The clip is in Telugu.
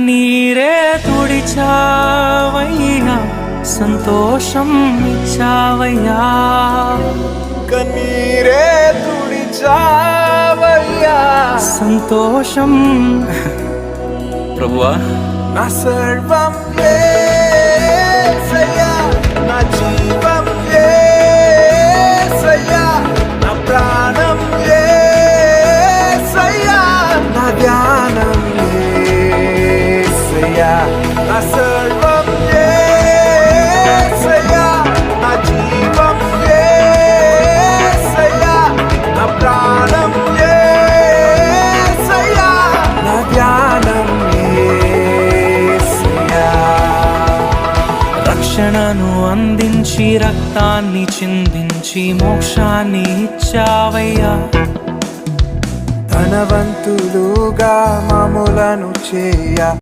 నీరే తుడిచావయ్యా, సంతోషం ఇచ్చావయ్యా. కన్నీరే తుడిచావయ్యా, సంతోషం. ప్రభువా, నా సర్వం యేసయ్యా, నా జీవం యేసయ్యా, నా ప్రాణం యేసయ్యా, నా ధ్యానం యేసయ్యా, నా సర్వం యేసయ్యా, నా జీవం యేసయ్యా, నా ప్రాణం యేసయ్యా, నా ధ్యానం రక్షణను అందించి రక్తాన్ని చిందించి మోక్షాన్ని ఇచ్చావయ్యా. ధనవంతులుగా మమ్ములను చేయ